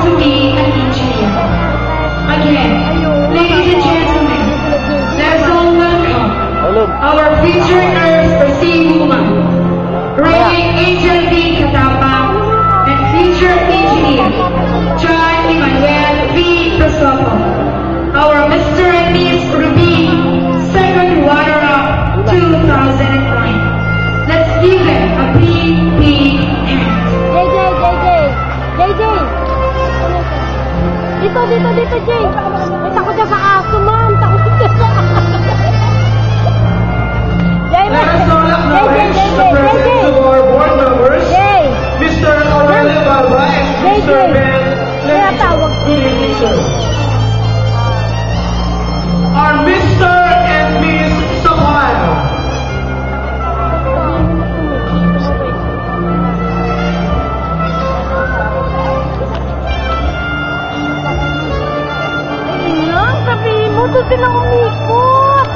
to be an engineer. Again, ladies and gentlemen, let's all welcome our featured nurse Percy Human, reigning Angel V. Katapang, and featured engineer John Emmanuel V. Prosopo, our Mr. and Miss Ruby, second runner-up 2009. Let's give them a big hand. JJ! Dito, Jay! May takot ka sa aso, ma'am! Takot ka sa aso! Let us all acknowledge the presence of our board members, Mr. Aurelio Balba and Mr. Ben Leviso. Good evening, sir. Our Mr. and Miss Sapano. Sabihin mo, doon sila umikot.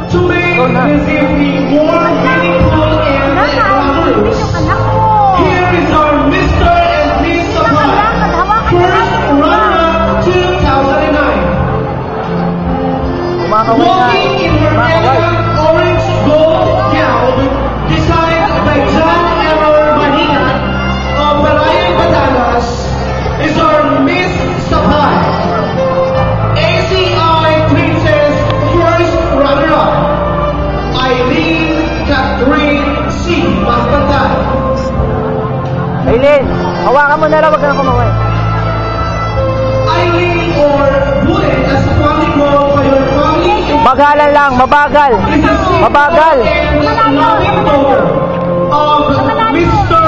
To make this evening more meaningful and glamorous, here is our Mr. and Miss Sapano, first runner-up 2009. Walking in her elegant orange gold gown, designed by John Error Manina of Balayan, Batangas, is our Miss Sapano. ACI Princess first runner-up, Eileen Catherine C. Magpantay. Eileen, hawakan mo na lang, wag ka na kumaway. Eileen, or Bullet as the family call by your family. Bagalan lang, mabagal. Mabagal. Of Mr.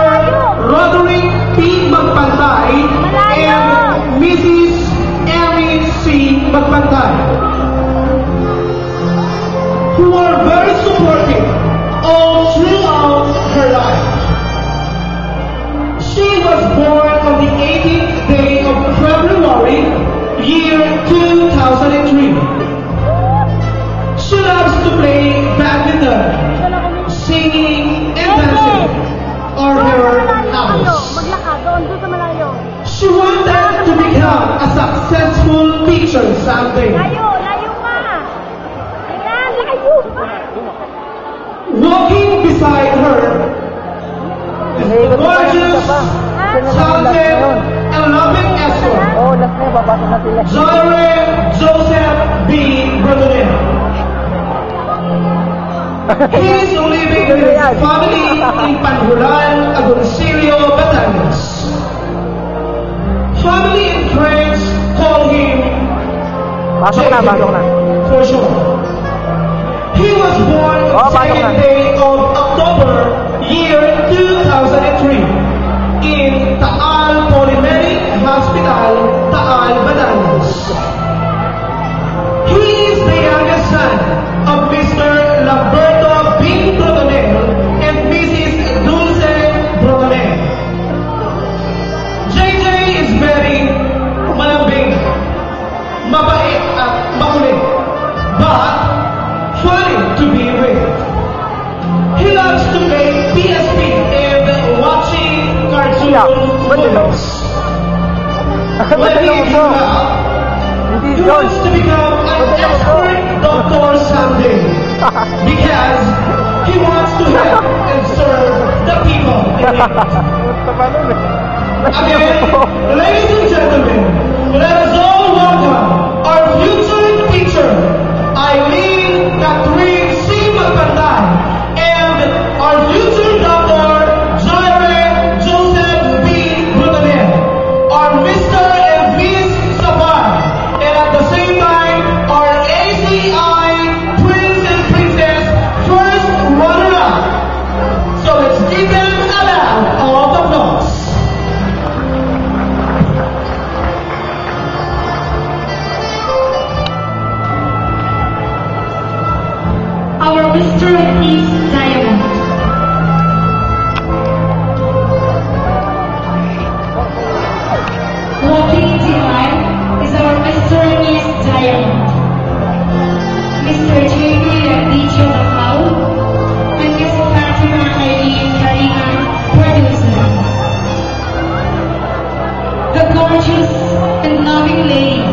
Roderick P. Magpantay and Mrs. Emmy C. Magpantay, who are very supportive all throughout her life. She was born on the 18th day of February, year 2003. She loves to play badminton, singing, and dancing are her hobbies. She wanted to become a successful teacher someday. Walking beside her is the gorgeous, talented, and loving escort, Zoe Joseph B. Brodonel. He is living with his family in Panhulan, Agoncillo, Batangas. Family and friends call him JJ for short. He was born on the 2nd day of October, year 2003, in Taal Polymedic Hospital, Taal, Batangas. He is the youngest son of Mr. Lamberto B. Brodonel and Mrs. Dulce Brodonel. JJ is very malambing, mabait at makulit, but funny to be with. He loves to play PSP and watching cartoon movies. When he grew up, he wants to become an expert doctor someday because he wants to help and serve the people in need. Again, ladies and gentlemen, let us all welcome our future teacher, Eileen Catherine C. Magpantay, and our future doctor, Zoe Joseph B. Brodonel, our Mr. and Miss Sabar, and at the same time, our ACI Prince and Princess first runner-up. So let's give them a round of applause. Our Mr. and Miss Diamond. Walking into life is our Mr. and Miss Diamond. Mr. J.B. Agdicio Macau and Miss Fatima Eileen Karina, producer. The gorgeous loving lady.